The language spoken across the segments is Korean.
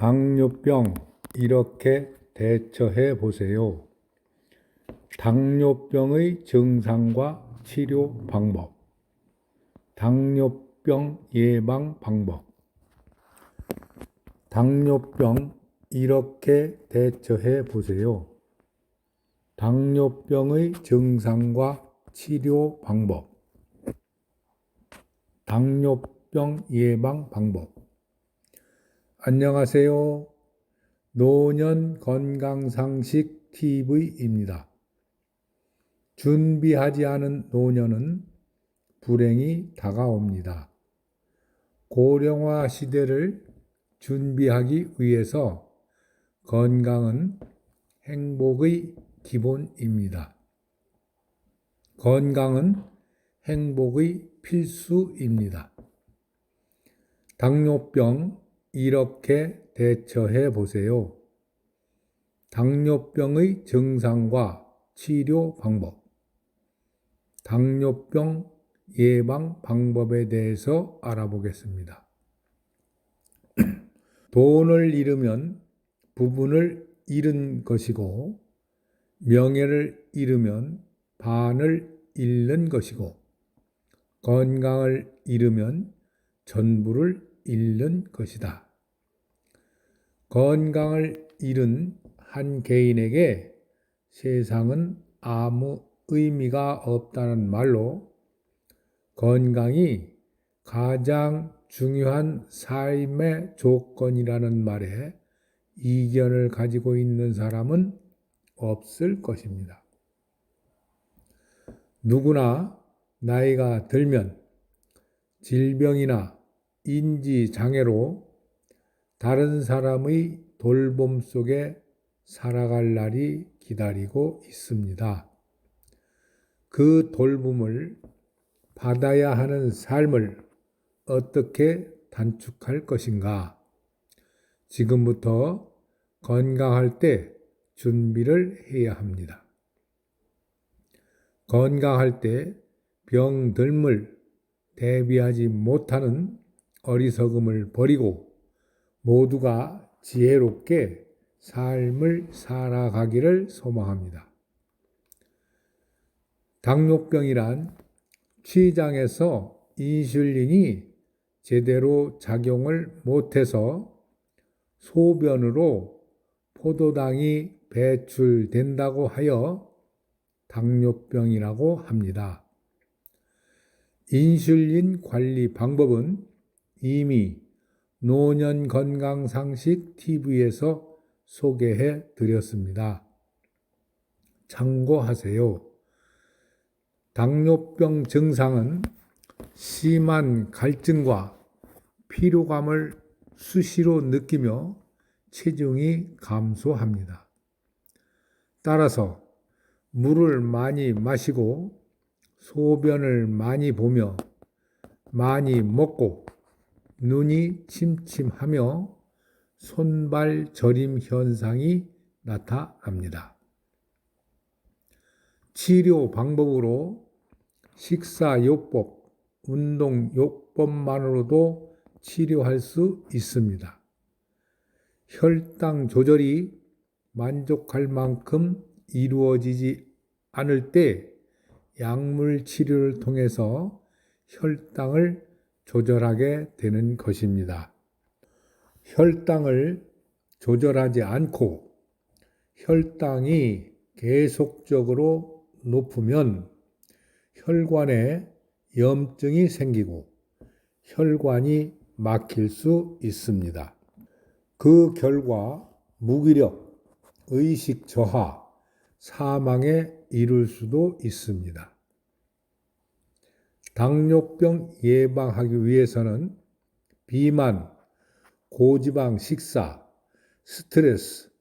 당뇨병 이렇게 대처해 보세요. 당뇨병의 증상과 치료 방법. 당뇨병 예방 방법. 당뇨병 이렇게 대처해 보세요. 당뇨병의 증상과 치료 방법. 당뇨병 예방 방법. 안녕하세요. 노년 건강상식 TV입니다. 준비하지 않은 노년은 불행이 다가옵니다. 고령화 시대를 준비하기 위해서 건강은 행복의 기본입니다. 건강은 행복의 필수입니다. 당뇨병 이렇게 대처해 보세요. 당뇨병의 증상과 치료 방법. 당뇨병 예방 방법에 대해서 알아보겠습니다. 돈을 잃으면 부분을 잃은 것이고, 명예를 잃으면 반을 잃는 것이고, 건강을 잃으면 전부를 잃는 것이다. 건강을 잃은 한 개인에게 세상은 아무 의미가 없다는 말로 건강이 가장 중요한 삶의 조건이라는 말에 이견을 가지고 있는 사람은 없을 것입니다. 누구나 나이가 들면 질병이나 인지장애로 다른 사람의 돌봄 속에 살아갈 날이 기다리고 있습니다. 그 돌봄을 받아야 하는 삶을 어떻게 단축할 것인가? 지금부터 건강할 때 준비를 해야 합니다. 건강할 때 병들물 대비하지 못하는 어리석음을 버리고 모두가 지혜롭게 삶을 살아가기를 소망합니다. 당뇨병이란 췌장에서 인슐린이 제대로 작용을 못해서 소변으로 포도당이 배출된다고 하여 당뇨병이라고 합니다. 인슐린 관리 방법은 이미 노년 건강상식 TV에서 소개해 드렸습니다. 참고하세요. 당뇨병 증상은 심한 갈증과 피로감을 수시로 느끼며 체중이 감소합니다. 따라서 물을 많이 마시고 소변을 많이 보며 많이 먹고 눈이 침침하며 손발 저림 현상이 나타납니다. 치료 방법으로 식사요법, 운동요법만으로도 치료할 수 있습니다. 혈당 조절이 만족할 만큼 이루어지지 않을 때 약물 치료를 통해서 혈당을 조절하게 되는 것입니다. 혈당을 조절하지 않고 혈당이 계속적으로 높으면 혈관에 염증이 생기고 혈관이 막힐 수 있습니다. 그 결과 무기력, 의식 저하, 사망에 이를 수도 있습니다. 당뇨병 예방하기 위해서는 비만, 고지방 식사, 스트레스,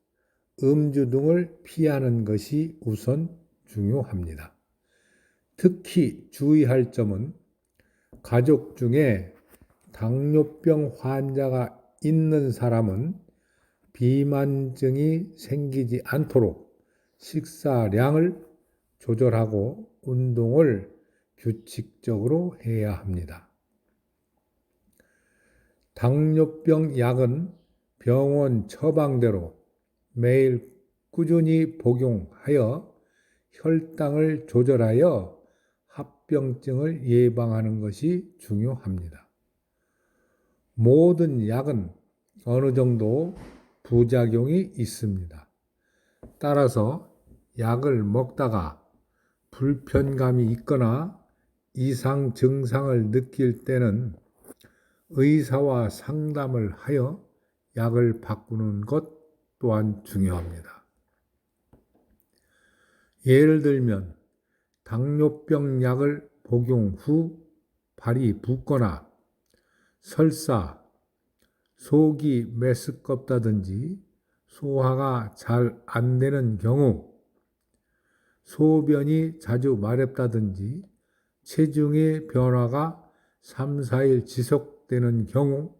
음주 등을 피하는 것이 우선 중요합니다. 특히 주의할 점은 가족 중에 당뇨병 환자가 있는 사람은 비만증이 생기지 않도록 식사량을 조절하고 운동을 규칙적으로 해야 합니다. 당뇨병 약은 병원 처방대로 매일 꾸준히 복용하여 혈당을 조절하여 합병증을 예방하는 것이 중요합니다. 모든 약은 어느 정도 부작용이 있습니다. 따라서 약을 먹다가 불편감이 있거나 이상 증상을 느낄 때는 의사와 상담을 하여 약을 바꾸는 것 또한 중요합니다. 예를 들면 당뇨병 약을 복용 후 발이 붓거나 설사, 속이 메스껍다든지 소화가 잘 안 되는 경우, 소변이 자주 마렵다든지 체중의 변화가 3, 4일 지속되는 경우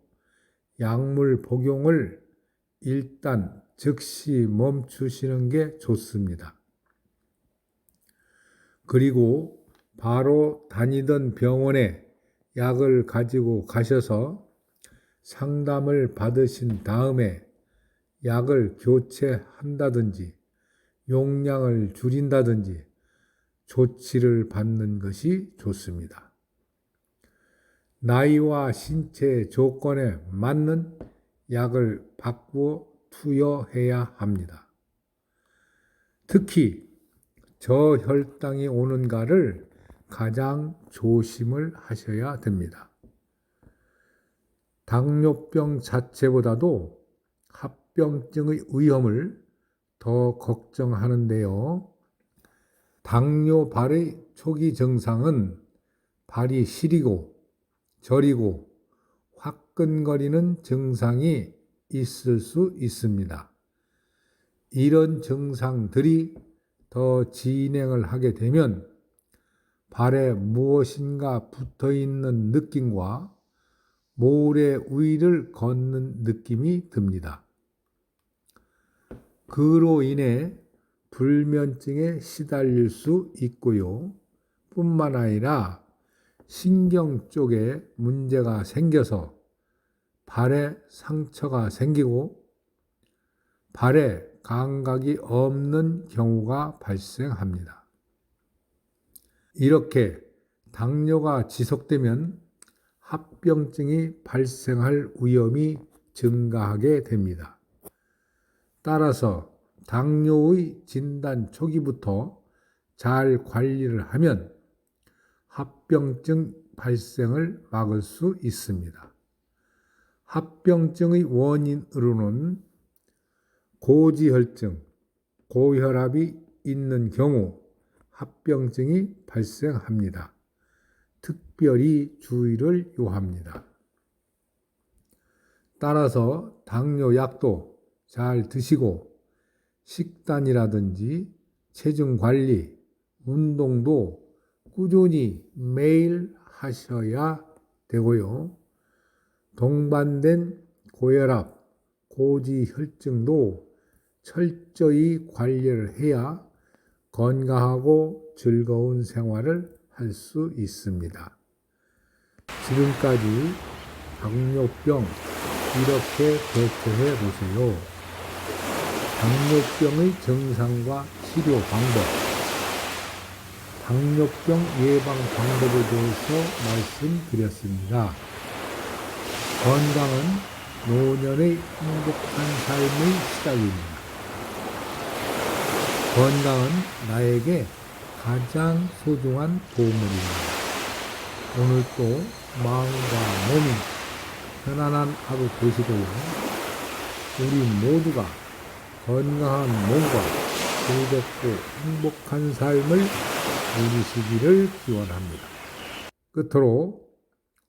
약물 복용을 일단 즉시 멈추시는 게 좋습니다. 그리고 바로 다니던 병원에 약을 가지고 가셔서 상담을 받으신 다음에 약을 교체한다든지 용량을 줄인다든지 조치를 받는 것이 좋습니다. 나이와 신체 조건에 맞는 약을 바꾸어 투여해야 합니다. 특히 저혈당이 오는가를 가장 조심을 하셔야 됩니다. 당뇨병 자체보다도 합병증의 위험을 더 걱정하는데요. 당뇨발의 초기 증상은 발이 시리고 저리고 화끈거리는 증상이 있을 수 있습니다. 이런 증상들이 더 진행을 하게 되면 발에 무엇인가 붙어있는 느낌과 모래 위를 걷는 느낌이 듭니다. 그로 인해 불면증에 시달릴 수 있고요. 뿐만 아니라 신경 쪽에 문제가 생겨서 발에 상처가 생기고 발에 감각이 없는 경우가 발생합니다. 이렇게 당뇨가 지속되면 합병증이 발생할 위험이 증가하게 됩니다. 따라서 당뇨의 진단 초기부터 잘 관리를 하면 합병증 발생을 막을 수 있습니다. 합병증의 원인으로는 고지혈증, 고혈압이 있는 경우 합병증이 발생합니다. 특별히 주의를 요합니다. 따라서 당뇨약도 잘 드시고 식단이라든지 체중 관리, 운동도 꾸준히 매일 하셔야 되고요. 동반된 고혈압, 고지혈증도 철저히 관리를 해야 건강하고 즐거운 생활을 할 수 있습니다. 지금까지 당뇨병 이렇게 대처해 보세요. 당뇨병의 증상과 치료 방법, 당뇨병 예방 방법에 대해서 말씀드렸습니다. 건강은 노년의 행복한 삶의 시작입니다. 건강은 나에게 가장 소중한 보물입니다. 오늘도 마음과 몸이 편안한 하루 되시고요. 우리 모두가 건강한 몸과 즐겁고 행복한 삶을 누리시기를 기원합니다. 끝으로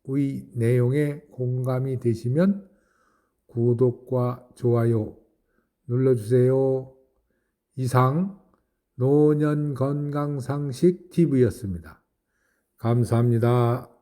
이 내용에 공감이 되시면 구독과 좋아요 눌러주세요. 이상 노년건강상식 TV였습니다. 감사합니다.